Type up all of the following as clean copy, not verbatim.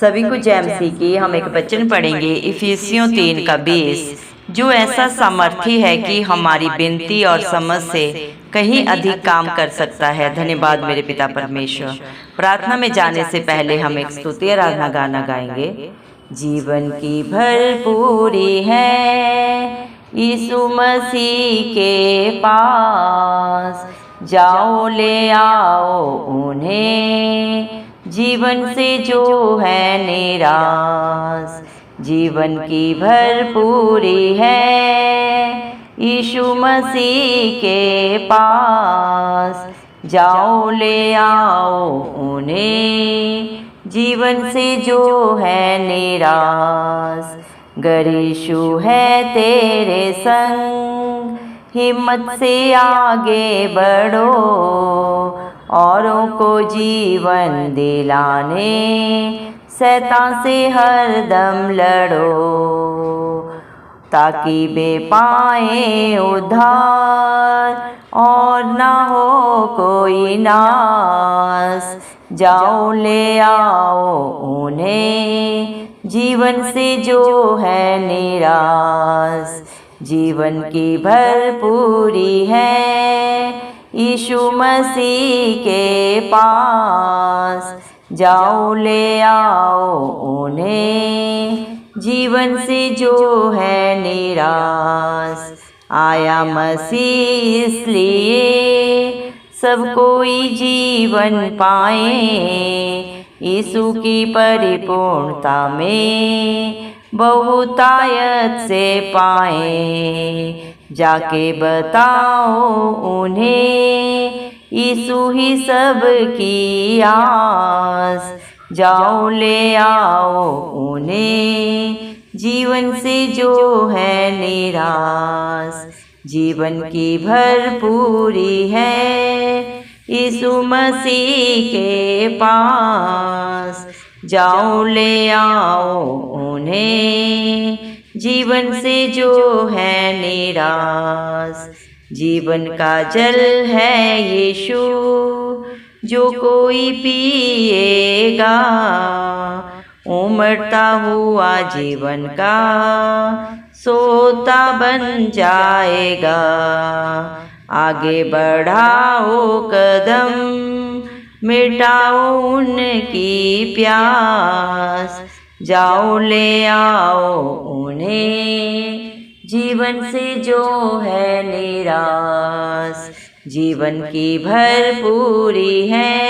सभी को जय मसीह की। हम एक वचन पढ़ेंगे इफिसियों 3 का 20, जो ऐसा सामर्थी है कि हमारी विनती और समझ से कहीं अधिक काम कर सकता है। धन्यवाद मेरे पिता परमेश्वर। प्रार्थना में जाने से पहले हम एक स्तुति आराधना गाना गाएंगे। जीवन की भरपूरी है यीशु मसीह के पास, जाओ ले आओ उन्हें जीवन से जो है निराश। जीवन की भरपूरी है यीशु मसीह के पास, जाओ ले आओ उन्हें जीवन से जो है निराश। गर यीशु है तेरे संग, हिम्मत से आगे बढ़ो, औरों को जीवन दिलाने शैतान से हरदम लड़ो, ताकि वे पाएं उद्धार और ना हो कोई नाश। जाओ ले आओ उन्हें जीवन से जो है निराश। जीवन की भरपूरी है यीशु मसीह के पास, जाओ ले आओ उन्हें जीवन से जो है निराश। आया मसीह इसलिए सब कोई जीवन पाए, यीशु की परिपूर्णता में बहुतायत से पाए। जाके बताओ उन्हें यीशु ही सब की आस, जाओ ले आओ उन्हें जीवन से जो है निराश। जीवन की भरपूरी है यीशु मसीह के पास, जाओ ले आओ उन्हें जीवन से जो है निराश। जीवन का जल है यीशु, जो कोई पिएगा उमड़ता हुआ जीवन का सोता बन जाएगा। आगे बढ़ाओ कदम, मिटाओ उनकी प्यास, जाओ ले आओ उन्हें जीवन से जो है निराश। जीवन की भरपूरी है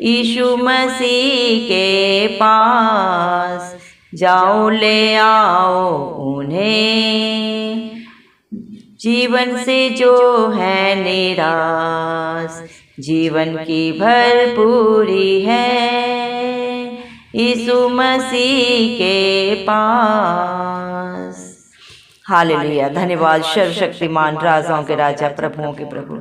यीशु मसीह के पास, जाओ ले आओ उन्हें जीवन से जो है निराश। जीवन की भरपूरी है यीशु मसीह के पास। हालेलुया। धन्यवाद सर्वशक्तिमान, राजाओं के राजा, प्रभुओं के प्रभु,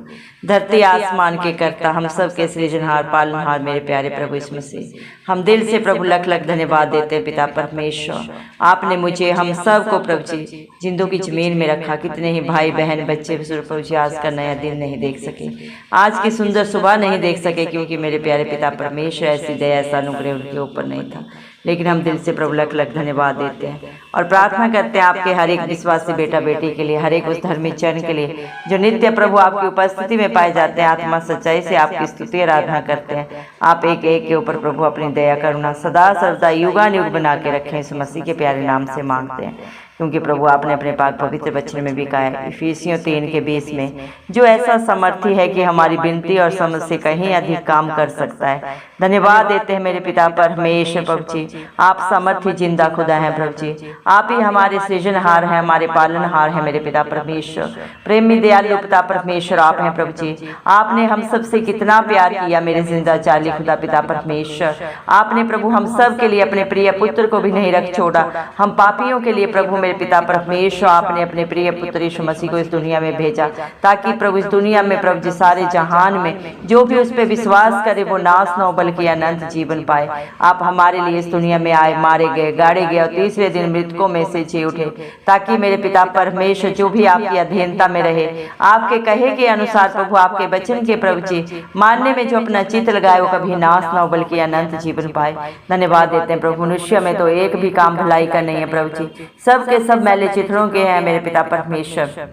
धरती आसमान के कर्ता, हम सब के सृजनहार, पालनहार मेरे प्यारे प्रभु यीशु मसीह, हम दिल से प्रभु लख लख धन्यवाद देते हैं पिता परमेश्वर। आपने मुझे, हम सब को प्रभु जी जिंदों की जमीन में रखा। कितने ही भाई बहन बच्चे प्रभु जी आज का नया दिन नहीं देख सके, आज की सुंदर सुबह नहीं देख सके, क्योंकि मेरे प्यारे पिता परमेश्वर ऐसी दया ऐसा अनुग्रह उनके ऊपर नहीं था। लेकिन हम दिल से प्रभु लख लख धन्यवाद देते हैं और प्रार्थना करते हैं आपके हर एक विश्वासी बेटा बेटी के लिए, हर एक उस धर्मी जन के लिए जो नित्य प्रभु आपकी उपस्थिति में पाए जाते हैं। आत्मा सच्चाई से आपकी स्तुति आराधना करते हैं। आप एक एक के ऊपर प्रभु अपनी दया करुणा सदा सर्वदा युगानुयुग बना के रखें, इस मसीह के प्यारे नाम से मांगते हैं, क्योंकि प्रभु आपने अपने पाक पवित्र वचन में भी कहा है इफिसियों 3 के 20 में, जो ऐसा सामर्थी है कि हमारी विनती और समझ से कहीं अधिक काम कर सकता है। धन्यवाद देते हैं मेरे पिता परमेश्वर प्रभु जी, आप सामर्थी जिंदा खुदा हैं प्रभु जी। आप ही हमारे सृजनहार हैं, हमारे पालनहार हैं मेरे पिता परमेश्वर। प्रेमी दयालु पिता परमेश्वर आप हैं प्रभु जी। आपने हम सब से कितना प्यार किया मेरे जिंदा जाली खुदा पिता परमेश्वर। आपने प्रभु हम सब के लिए अपने प्रिय पुत्र को भी नहीं रख छोड़ा। हम पापियों के लिए प्रभु मेरे पिता परमेश्वर आपने अपने प्रिय पुत्र यीशु मसीह को इस दुनिया में भेजा, ताकि प्रभु इस दुनिया में प्रभु जी सारे जहान में जो भी उस पर विश्वास करे वो नाश न हो बल्कि अनंत जीवन पाए। आप हमारे लिए इस दुनिया में आए, मारे गए, गाड़े गए और तीसरे दिन मृतकों में से जी उठे, ताकि मेरे पिता परमेश्वर जो भी आपकी अधीनता में रहे, आपके कहे के अनुसार प्रभु आपके वचन के प्रभु जी मानने में जो अपना चित्त लगाए वो कभी नाश न हो बल्कि अनंत जीवन पाए। धन्यवाद देते हैं प्रभु। मनुष्य में तो एक भी काम भलाई का नहीं है प्रभु जी, सब के सब मैले चित्रों के हैं मेरे पिता परमेश्वर,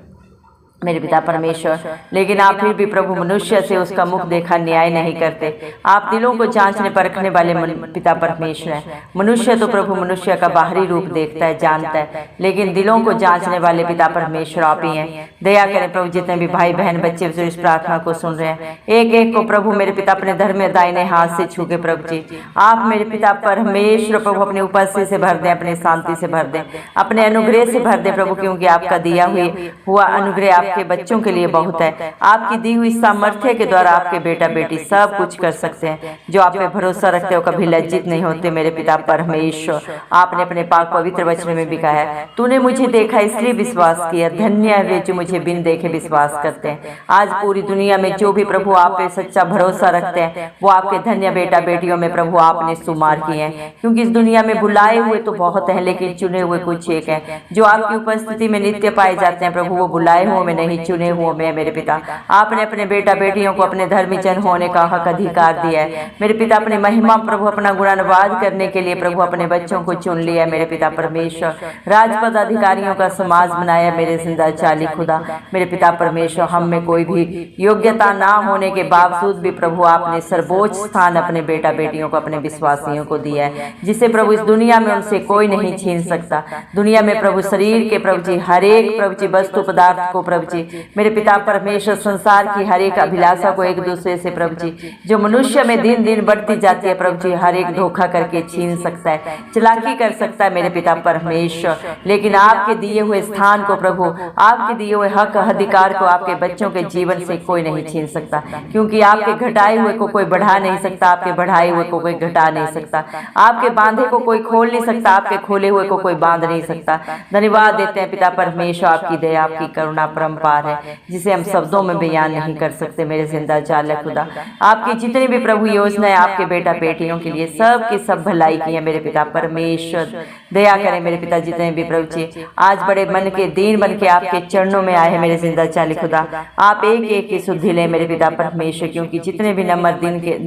मेरे पिता परमेश्वर। लेकिन आप फिर भी प्रभु मनुष्य से उसका मुख देखा न्याय नहीं करते। आप दिलों को जांचने परखने वाले पिता परमेश्वर हैं। मनुष्य तो प्रभु मनुष्य का बाहरी रूप देखता है, जानता है, लेकिन दिलों को जांचने वाले पिता परमेश्वर आप ही हैं। दया करें प्रभु, जितने भी भाई बहन बच्चे इस प्रार्थना को सुन रहे हैं, एक एक को प्रभु मेरे पिता अपने धर्म में दाहिने हाथ से छू के प्रभु जी आप मेरे पिता परमेश्वर प्रभु अपनी उपस्थिति से भर दें, अपनी शांति से भर दें, अपने अनुग्रह से भर दें प्रभु, क्योंकि आपका दिया हुआ अनुग्रह आपके बच्चों के लिए बहुत है। आपकी दी हुई सामर्थ्य के द्वारा आपके बेटा बेटी सब कुछ कर सकते हैं। जो आप पे भरोसा रखते हो कभी लज्जित नहीं होते मेरे पिता परमेश्वर। आपने अपने पाक पवित्र वचन में भी कहा है, तूने मुझे देखा इसलिए विश्वास किया, धन्य है वे जो मुझे बिन देखे विश्वास करते हैं। आज पूरी दुनिया में जो भी प्रभु आप पे सच्चा भरोसा रखते हैं वो आपके धन्य बेटा बेटियों में प्रभु आपने शुमार किए हैं, क्योंकि इस दुनिया में बुलाए हुए तो बहुत हैं लेकिन चुने हुए कुछ एक हैं जो आपकी उपस्थिति में नित्य पाए जाते हैं प्रभु। वो बुलाए हुए में नहीं, चुने हुए में मेरे पिता। आपने अपने बेटा बेटियों को अपने धर्मी जन होने का हक अधिकार दिया है मेरे पिता। अपने महिमा प्रभु अपना गुणानुवाद करने के लिए प्रभु अपने बच्चों को चुन लिया मेरे पिता परमेश्वर। राजपद अधिकारियों का समाज बनाया मेरे जिंदा चाली खुदा मेरे पिता परमेश्वर। हम में कोई भी योग्यता ना होने के बावजूद भी प्रभु आपने सर्वोच्च स्थान अपने बेटा बेटियों को, अपने विश्वासियों को दिया है, जिसे प्रभु इस दुनिया में उनसे कोई नहीं छीन सकता। दुनिया में प्रभु शरीर के प्रभु जी हर एक प्रभु जी वस्तु पदार्थ को प्रभु जी मेरे पिता परमेश्वर संसार की हर एक अभिलाषा को एक दूसरे से प्रभु जी जो मनुष्य में दिन दिन बढ़ती जाती है प्रभु जी हर एक धोखा करके छीन सकता है, चलाकी कर सकता है मेरे पिता परमेश्वर। लेकिन आपके दिए हुए स्थान को प्रभु, आपके दिए हुए हक अधिकार को आपके बच्चों के जीवन से कोई नहीं छीन सकता, क्योंकि आपके घटाए हुए को कोई बढ़ा नहीं सकता, आपके बढ़ाए हुए को कोई घटा नहीं सकता, आपके बांधे को कोई खोल नहीं सकता, आपके खोले हुए को कोई बांध नहीं सकता। धन्यवाद देते हैं पिता परमेश्वर, आपकी दया आपकी करुणा परम्पार है जिसे हम शब्दों में बयान नहीं कर सकते मेरे जिंदा जाल खुदा। आपकी जितनी भी प्रभु योजनाएं आपके बेटा बेटियों के लिए सब की सब भलाई की है मेरे पिता परमेश्वर। दया करें मेरे पिता, जितने भी प्रभु जी आज बड़े मन के दीन बन के आपके चरणों में आए हैं मेरे जिंदा चाली खुदा, आप एक एक की सुधि लें मेरे पिता परमेश्वर, क्योंकि जितने भी नंबर दिन के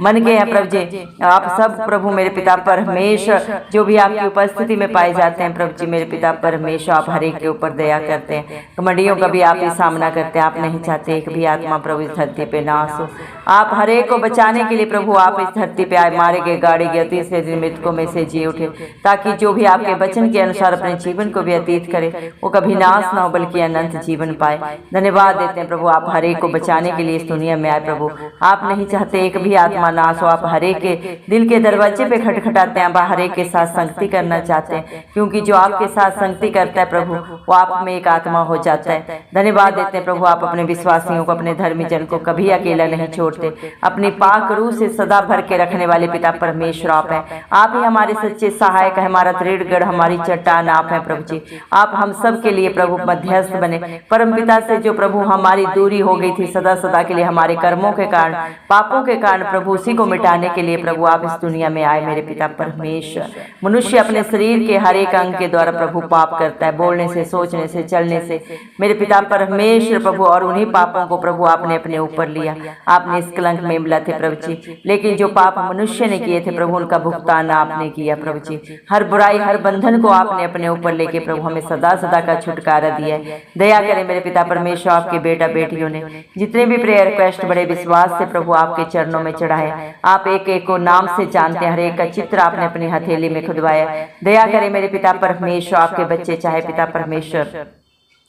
मन के हैं प्रभु जी आप सब प्रभु मेरे पिता परमेश्वर जो भी आपकी उपस्थिति में पाए जाते हैं प्रभु जी मेरे पिता परमेश्वर, आप हर एक के ऊपर दया करते हैं। कमंडियों का भी आप ही सामना करते हैं, आप नहीं चाहते एक भी आत्मा प्रभु इस धरती पे नाश हो। आप हर एक को बचाने के लिए प्रभु आप इस धरती पे आए, मारे गए, गाड़े गए, तीसरे दिन मृतकों में से जी उठे, ताकि जो भी आपके वचन के अनुसार अपने जीवन को व्यतीत करे वो कभी नाश ना हो बल्कि अनंत जीवन पाए। धन्यवाद देते हैं प्रभु, आप हर एक को बचाने के लिए इस दुनिया में आए प्रभु। आप नहीं चाहते एक भी आत्मा नाश हो, आप हर एक के दिल के दरवाजे पे खटखटाते हैं, आप हर एक के साथ संगति करना चाहते हैं, क्योंकि जो आपके साथ संगति करता है प्रभु वो आप में एक आत्मा हो जाता है। धन्यवाद देते हैं प्रभु, आप अपने विश्वासियों को, अपने धर्मी जन को कभी अकेला नहीं छोड़ते, अपनी पाक रूह से सदा भर के रखने वाले पिता परमेश्वर आप हैं। आप ही हमारे सच्चे सहायक है, हमारा दृढ़ हमारी चट्टान आप हैं प्रभु जी। आप हम सब के लिए प्रभु मध्यस्थ बने, परम पिता से जो प्रभु हमारी दूरी हो गई थी सदा सदा के लिए हमारे कर्मों के कारण, पापों के कारण प्रभु उसी को मिटाने के लिए प्रभु आप इस दुनिया में आए मेरे पिता परमेश्वर। मनुष्य अपने शरीर के हर एक अंग के द्वारा प्रभु पाप करता है, बोलने से, सोचने से, चलने से मेरे पिता परमेश्वर प्रभु, और उन्हीं पापों को प्रभु आपने अपने ऊपर लिया। आपने इस कलंक में मिला थे प्रभु जी, लेकिन जो पाप मनुष्य ने किए थे प्रभु उनका भुगतान आपने किया प्रभु जी। हर बुराई हर बंधन को आपने अपने ऊपर लेके प्रभु हमें सदा सदा का छुटकारा दिया है। दया करें मेरे पिता परमेश्वर, आपके बेटा बेटियों ने जितने भी प्रेयर रिक्वेस्ट बड़े विश्वास से प्रभु आपके चरणों में चढ़ाए, आप एक एक को नाम से जानते हैं, हर एक का चित्र आपने अपनी हथेली में खुदवाया। दया करें मेरे पिता परमेश्वर, आपके बच्चे चाहे पिता परमेश्वर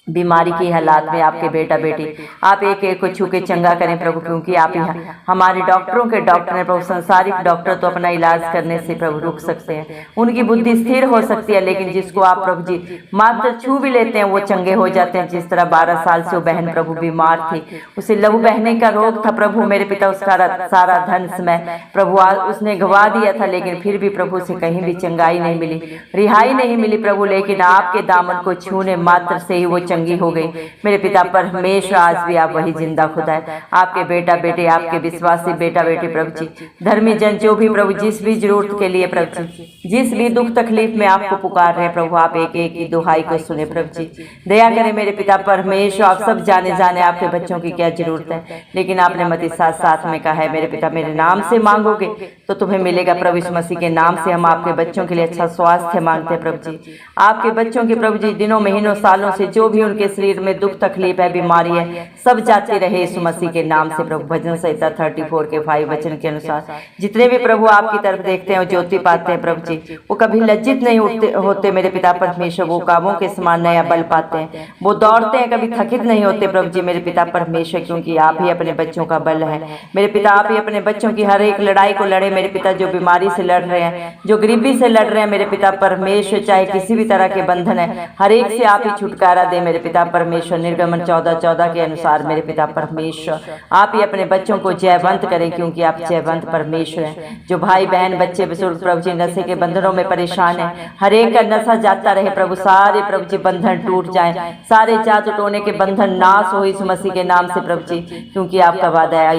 बीमारी की हालात में आपके बेटा बेटी, आप एक एक को छू के चंगा करें प्रभु, क्योंकि आप यहाँ हमारे डॉक्टरों के डॉक्टर हैं प्रभु। संसारिक डॉक्टर तो अपना इलाज करने से प्रभु रुक सकते हैं, उनकी बुद्धि स्थिर हो सकती है, लेकिन जिसको आप प्रभु जी मात्र छू भी लेते हैं वो चंगे हो जाते हैं। जिस तरह 12 साल से वो बहन प्रभु बीमार थी, उसे लहू बहने का रोग था प्रभु मेरे पिता, उसका सारा धन समय प्रभु उसने गवा दिया था, लेकिन फिर भी प्रभु से कहीं भी चंगाई नहीं मिली, रिहाई नहीं मिली प्रभु। लेकिन आपके दामन को छूने मात्र से ही वो चंगी हो गई मेरे पिता परमेश्वर। आज भी आप वही जिंदा खुदा है, आपके बेटा बेटे, आपके विश्वासी बेटा बेटे प्रभु जी, धर्मी जन जो भी प्रभु जिस भी जरूरत के लिए प्रभु जी, जिस भी दुख तकलीफ में आपको पुकार रहे हैं प्रभु, आप एक एक की दुहाई को सुने प्रभु जी, दया करें मेरे पिता परमेश्वर। आप सब जाने आपके बच्चों की क्या जरूरत है, लेकिन आपने मत्ती 7:7 में कहा है मेरे पिता मेरे नाम से मांगोगे तो तुम्हें मिलेगा। प्रभु यीशु मसीह के नाम से हम आपके बच्चों के लिए अच्छा स्वास्थ्य मांगते हैं प्रभु जी, आपके बच्चों के प्रभु जी दिनों महीनों सालों से जो भी उनके शरीर में दुख तकलीफ है, बीमारी है, सब जाती रहे यीशु मसीह के नाम से प्रभु। भजन संहिता 34 के 5 वचन के अनुसार जितने भी प्रभु आपकी तरफ देखते हैं और ज्योति पाते हैं प्रभु जी, वो कभी लज्जित नहीं होते मेरे पिता परमेश्वर, वो कामों के समान नया बल पाते हैं, वो दौड़ते हैं, कभी थकित नहीं होते प्रभु जी मेरे पिता परमेश्वर, क्योंकि आप ही अपने बच्चों का बल है मेरे पिता। आप ही अपने बच्चों की हर एक लड़ाई को लड़े मेरे पिता, जो बीमारी से लड़ रहे हैं, जो गरीबी से लड़ रहे हैं मेरे पिता परमेश्वर, चाहे किसी भी तरह के बंधन है, हर एक से आप ही छुटकारा दे मेरे पिता परमेश्वर। निर्गमन 14:14 के अनुसार मेरे पिता परमेश्वर, आप ही अपने बच्चों को जयवंत करें, क्योंकि आप जयवंत परमेश्वर हैं। जो भाई बहन बच्चे बुजुर्ग प्रभु जी नशे के बंधनों में परेशान है, हर एक का नशा जाता रहे प्रभु, सारे प्रभु जी बंधन टूट जाएं, सारे जादू टोने के बंधन नाश हो यीशु मसीह के नाम से प्रभु जी, क्योंकि आपका वादा है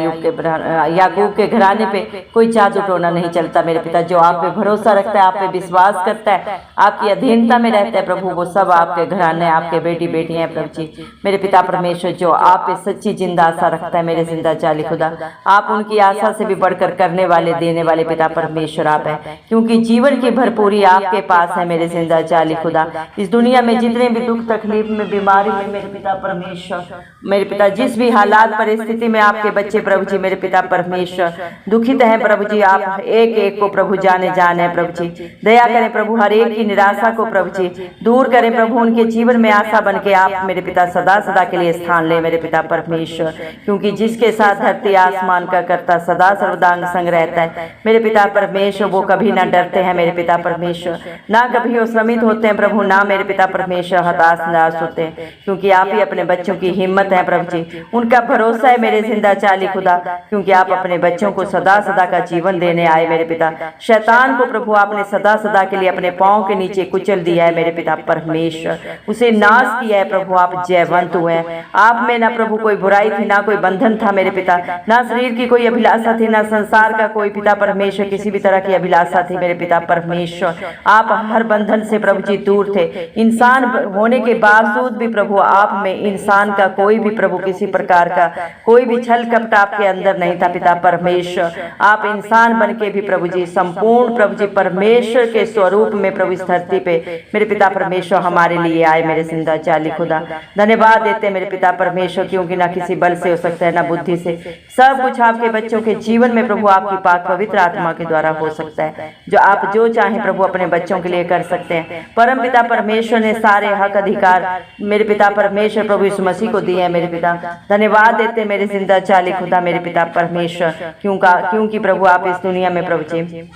याकूब के घराने पे कोई जादू टोना नहीं चलता मेरे पिता। जो आप पे भरोसा रखता है, आप पे विश्वास करता है, आपकी अधीनता में रहता है प्रभु, वो सब आपके घराने आपके बेटी बेटियां हैं प्रभु जी मेरे पिता परमेश्वर। जो आप पे सच्ची जिंदा आशा रखता है मेरे जिंदा जाली खुदा, आप उनकी आशा से भी बढ़कर करने वाले देने वाले पिता परमेश्वर आप है, क्योंकि जीवन की भरपूरी आपके पास है मेरे जिंदा जाली खुदा। इस दुनिया में जितने भी दुख तकलीफ में बीमारी में मेरे पिता परमेश्वर, मेरे पिता जिस भी हालात परिस्थिति में आपके बच्चे प्रभु जी मेरे पिता परमेश्वर दुखित हैं प्रभु जी, आप एक एक को प्रभु जाने प्रभु जी, दया करें प्रभु, हर एक की निराशा को प्रभु जी दूर करें प्रभु, उनके जीवन में आशा बन के आप मेरे पिता सदा सदा के लिए स्थान ले मेरे पिता परमेश्वर, क्योंकि जिसके साथ धरती आसमान का करता सदा सर्वदांग संग रहता है मेरे पिता परमेश्वर, वो कभी ना डरते हैं मेरे पिता परमेश्वर, ना कभी वो श्रमित होते हैं प्रभु, ना मेरे पिता परमेश्वर हताश निराश होते हैं, क्योंकि आप ही अपने बच्चों की हिम्मत है प्रभु जी, उनका भरोसा है मेरे जिंदा चाली खुदा, क्योंकि आप अपने बच्चों को सदा सदा का जीवन देने आए मेरे पिता। शैतान को प्रभु आपने सदा सदा के लिए अपने पांव के नीचे कुचल दिया है मेरे पिता परमेश्वर, उसे नाश किया है प्रभु, आप जयवंत हुए हैं। आप में ना प्रभु कोई बुराई थी, ना कोई बंधन था मेरे पिता, ना शरीर की कोई अभिलाषा थी, ना संसार का कोई पिता परमेश्वर किसी भी तरह की अभिलाषा थी मेरे पिता परमेश्वर। आप हर बंधन से प्रभु जी दूर थे, इंसान होने के बावजूद भी प्रभु आप में इंसान का कोई भी प्रभु किसी प्रकार का कोई भी छल कपट आपके अंदर नहीं था पिता परमेश्वर। आप इंसान बन के भी प्रभु जी संपूर्ण प्रभु जी परमेश्वर के स्वरूप में प्रभु इस धरती पे मेरे पिता परमेश्वर हमारे लिए आए मेरे जिंदा चाली खुदा। धन्यवाद देते मेरे पिता परमेश्वर, क्योंकि ना किसी बल से हो सकता है ना बुद्धि से, सब कुछ आपके बच्चों के जीवन में प्रभु आपकी पाक पवित्र आत्मा के द्वारा हो सकता है। जो आप जो चाहें प्रभु अपने बच्चों के लिए कर सकते हैं। परम पिता परमेश्वर ने सारे हक अधिकार मेरे पिता परमेश्वर प्रभु यीशु मसीह को दिए हैं मेरे पिता। धन्यवाद देते मेरे जिंदा चाली खुदा मेरे पिता परमेश्वर, क्योंकि प्रभु आप इस दुनिया में प्रभु जी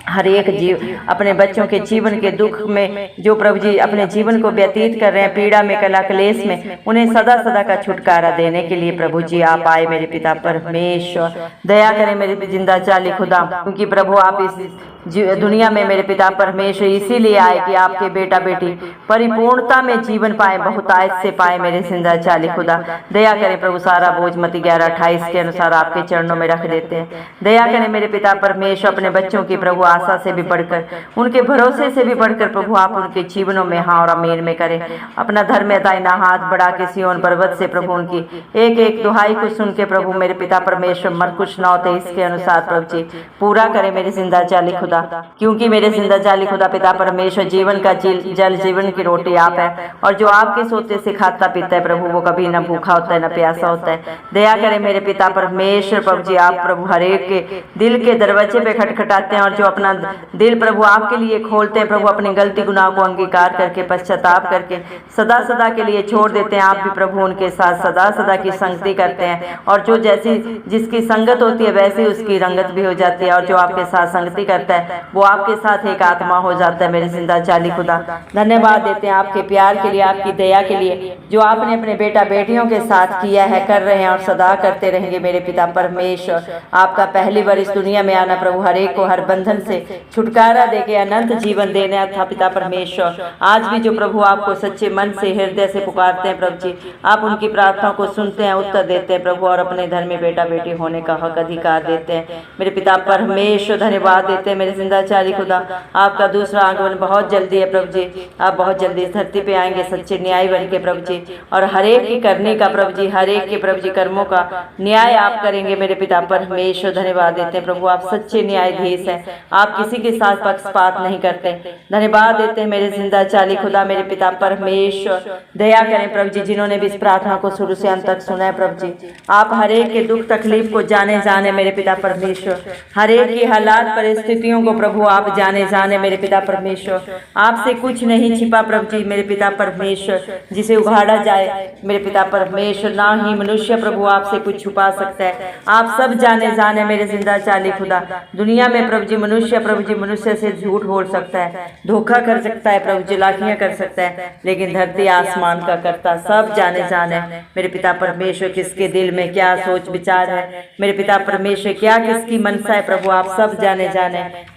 हर एक जीव अपने बच्चों के जीवन के दुख में जो प्रभु जी अपने जीवन को व्यतीत कर रहे हैं, पीड़ा में कला क्लेश में, उन्हें सदा सदा का छुटकारा देने के लिए प्रभु जी आप आए मेरे पिता परमेश्वर। दया करें मेरे जिंदा चाली खुदा, क्योंकि प्रभु आप इस दुनिया में मेरे पिता परमेश्वर इसीलिए आए कि आपके बेटा बेटी परिपूर्णता में जीवन पाए, बहुतायत से पाए मेरे जिंदा चाली खुदा। दया करें प्रभु, सारा बोझ मत्ती 11:28 के अनुसार आपके चरणों में रख देते हैं। दया करें मेरे पिता परमेश्वर, अपने बच्चों की प्रभु आशा से भी बढ़कर, उनके भरोसे से भी बढ़कर प्रभु आप उनके जीवनों में हाँ और आमीन में करें। अपना धर्म दाहिना हाथ बढ़ा के सिय्योन पर्वत से प्रभु उनकी एक एक दुहाई को सुन के प्रभु मेरे पिता परमेश्वर मरकुश 9:23 के अनुसार प्रभु जी पूरा करें मेरे जिंदा चाली खुदा, क्योंकि मेरे जिंदा जाली खुदा पिता परमेश्वर जीवन का जल जीवन की रोटी आप है, और जो आपके सोते से खाता पीता है प्रभु वो कभी न भूखा होता है न प्यासा होता है। दया करें मेरे पिता परमेश्वर प्रभु जी, आप प्रभु हर एक के दिल के दरवाजे पे खटखटाते हैं, और जो अपना अपना दिल प्रभु आपके लिए खोलते हैं प्रभु, अपनी गलती गुनाह को अंगीकार करके पश्चाताप करके सदा सदा के लिए छोड़ देते हैं। आप भी प्रभु उनके साथ सदा सदा की संगति करते हैं, और जो जैसी जिसकी संगत होती है वैसी उसकी रंगत भी हो जाती है, और जो आपके साथ संगति करता है वो आपके साथ एक आत्मा हो जाता है। मेरे जिंदा जाली खुदा धन्यवाद देते हैं आपके प्यार के लिए, आपकी दया के लिए, जो आपने अपने बेटा बेटियों के साथ किया है, कर रहे हैं और सदा करते रहेंगे। मेरे पिता परमेश्वर, आपका पहली बार इस दुनिया में आना प्रभु हर एक को हर बंधन से छुटकारा देके अनंत जीवन देना था पिता परमेश्वर। आज भी जो प्रभु आपको सच्चे मन से हृदय से पुकारते हैं प्रभु जी, आप उनकी प्रार्थना को सुनते हैं, उत्तर देते हैं प्रभु, और अपने घर में बेटा बेटी होने का हक अधिकार देते हैं। मेरे पिता परमेश्वर धन्यवाद देते हैं। मेरे जिंदाचारी खुदा, आपका दूसरा आगमन बहुत जल्दी है प्रभु जी। आप बहुत जल्दी इस धरती पे आएंगे सच्चे न्याय बन के प्रभु जी, और हर एक की करने का प्रभु जी, हर एक के प्रभु जी कर्मों का न्याय आप करेंगे। मेरे पिता परमेश्वर धन्यवाद देते हैं प्रभु, आप सच्चे न्यायाधीश हैं, आप किसी के साथ पक्षपात नहीं करते। धन्यवाद देते हैं मेरे जिंदाचारी खुदा। मेरे पिता परमेश्वर दया करें प्रभु जी, जिन्होंने भी इस प्रार्थना को शुरू से अंत तक सुना है प्रभु जी, आप हर एक के दुख तकलीफ को जाने मेरे पिता परमेश्वर, हर एक की हालात परिस्थितियों को प्रभु आप जाने मेरे पिता परमेश्वर। आपसे कुछ नहीं छिपा प्रभु जी मेरे पिता परमेश्वर, जिसे उघाड़ा जाए मेरे पिता परमेश्वर, ना ही मनुष्य प्रभु आपसे कुछ छुपा सकता है। आप सब जाने मेरे जिंदाचारी खुदा। दुनिया में प्रभु जी मनुष्य से झूठ बोल सकता है, धोखा कर सकता है प्रभु जी, लाखियां कर सकता है, लेकिन धरती आसमान का करता सब जाने मेरे पिता परमेश्वर, किसके दिल में क्या सोच विचार है मेरे पिता परमेश्वर, क्या किसकी मनसा है प्रभु, आप सब जाने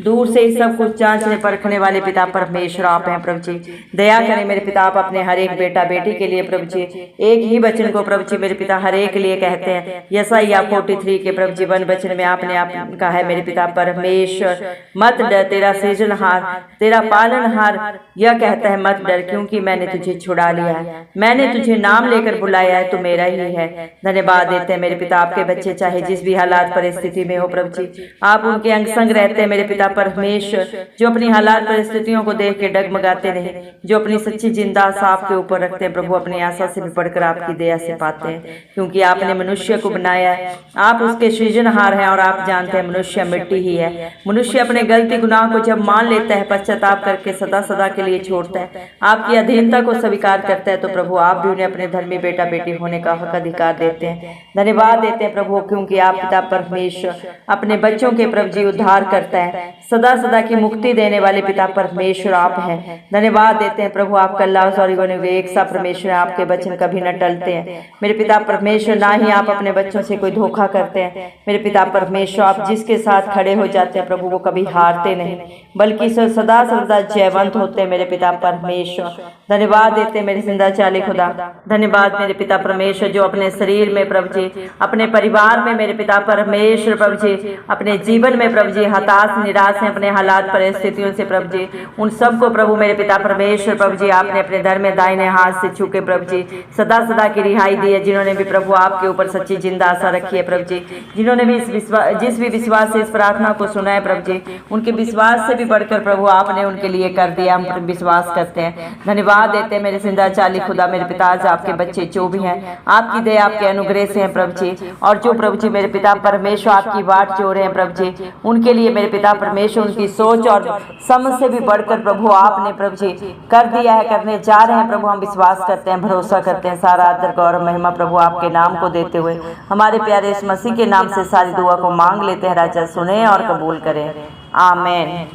दूर से ही सब कुछ जांचने परखने वाले पिता परमेश्वर आप हैं प्रभु जी। दया करें मेरे पिता, आप अपने हर एक बेटा बेटी के लिए प्रभु जी एक ही वचन को प्रभु जी मेरे पिता हर एक के लिए कहते हैं। यशायाह 43 के प्रभु जी 1 वचन में आपने आप कहा है मेरे पिता परमेश्वर, मत डर, तेरा सृजनहार तेरा पालनहार यह कहता है मत डर, क्योंकि मैंने तुझे छुड़ा लिया है, मैंने तुझे नाम लेकर बुलाया है, तो मेरा ही है। धन्यवाद देते हैं मेरे पिता, आपके बच्चे चाहे जिस भी हालात परिस्थिति में हो प्रभु जी, आप उनके अंग संग रहते हैं मेरे पिता परमेश्वर, जो अपनी हालात परिस्थितियों को देख के डगमगाते नहीं, जो अपनी सच्ची जिंदा आशा आपके ऊपर रखते हैं प्रभु, अपनी आशा से भी बढ़कर आपकी दया से पाते हैं, क्योंकि आपने मनुष्य को बनाया है, आप उसके सृजनहार हैं, और आप जानते हैं मनुष्य मिट्टी ही है। मनुष्य अपने गलती गुनाह को जब मान लेता है, पश्चाताप करके सदा सदा के लिए छोड़ता है, आपकी अधीनता को स्वीकार करता है, तो प्रभु आप भी उन्हें अपने धर्मी बेटा बेटी होने का हक अधिकार देते हैं। धन्यवाद देते हैं प्रभु, क्योंकि आप पिता परमेश्वर अपने बच्चों के प्रभु जी उद्धार करता है, सदा सदा की मुक्ति देने वाले पिता परमेश्वर आप हैं। धन्यवाद देते हैं प्रभु, आप कल्लास और एक सा परमेश्वर, आपके वचन कभी न टलते हैं मेरे पिता परमेश्वर, ना ही आप अपने बच्चों से कोई धोखा करते हैं मेरे पिता परमेश्वर। आप जिसके साथ खड़े हो जाते हैं प्रभु, वो कभी हारते नहीं, बल्कि सदा सदा जयवंत होते हैं मेरे पिता परमेश्वर। धन्यवाद देते हैं मेरे जिंदाचारी खुदा। धन्यवाद मेरे पिता परमेश्वर, जो अपने शरीर में प्रभु जी, अपने परिवार में मेरे पिता परमेश्वर प्रभु जी, अपने जीवन में प्रभु जी हताश निराश हैं अपने हालात परिस्थितियों से प्रभु जी, उन सबको प्रभु मेरे पिता परमेश्वर प्रभु जी आपने अपने धर्म में दाहिने हाथ से छू के प्रभु जी सदा सदा की रिहाई दी है। जिन्होंने भी प्रभु आपके ऊपर सच्ची जिंदा आशा रखी है प्रभु जी, जिन्होंने भी जिस भी विश्वास से इस प्रार्थना को सुना है प्रभु जी, उनके विश्वास से भी बढ़कर प्रभु आपने उनके लिए कर दिया, हम विश्वास करते हैं। धन्यवाद देते हैं मेरे जिंदाचारी खुदा। मेरे पिता आज आपके बच्चे जो भी हैं आपकी दया आपके अनुग्रह से हैं प्रभु जी, और जो प्रभु जी मेरे पिता परमेश्वर आपकी बाट जोड़ रहे हैं प्रभु जी, उनके लिए मेरे पिता परमेश्वर उनकी सोच और समझ से भी बढ़कर प्रभु आपने प्रभु जी कर दिया है, करने जा रहे हैं प्रभु। हम विश्वास करते हैं, भरोसा करते हैं। सारा आदर गौरव महिमा प्रभु आपके नाम को देते हुए हमारे प्यारे इस मसीह के नाम से सारी दुआ को मांग लेते हैं। राजा सुने और कबूल करें, आमीन।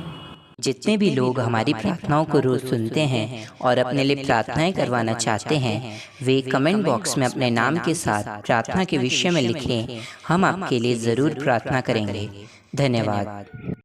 जितने भी लोग हमारी प्रार्थनाओं को रोज सुनते हैं और अपने लिए प्रार्थनाएं करवाना चाहते हैं, वे कमेंट बॉक्स में अपने नाम के साथ प्रार्थना के विषय में लिखें, हम आपके लिए ज़रूर प्रार्थना करेंगे। धन्यवाद।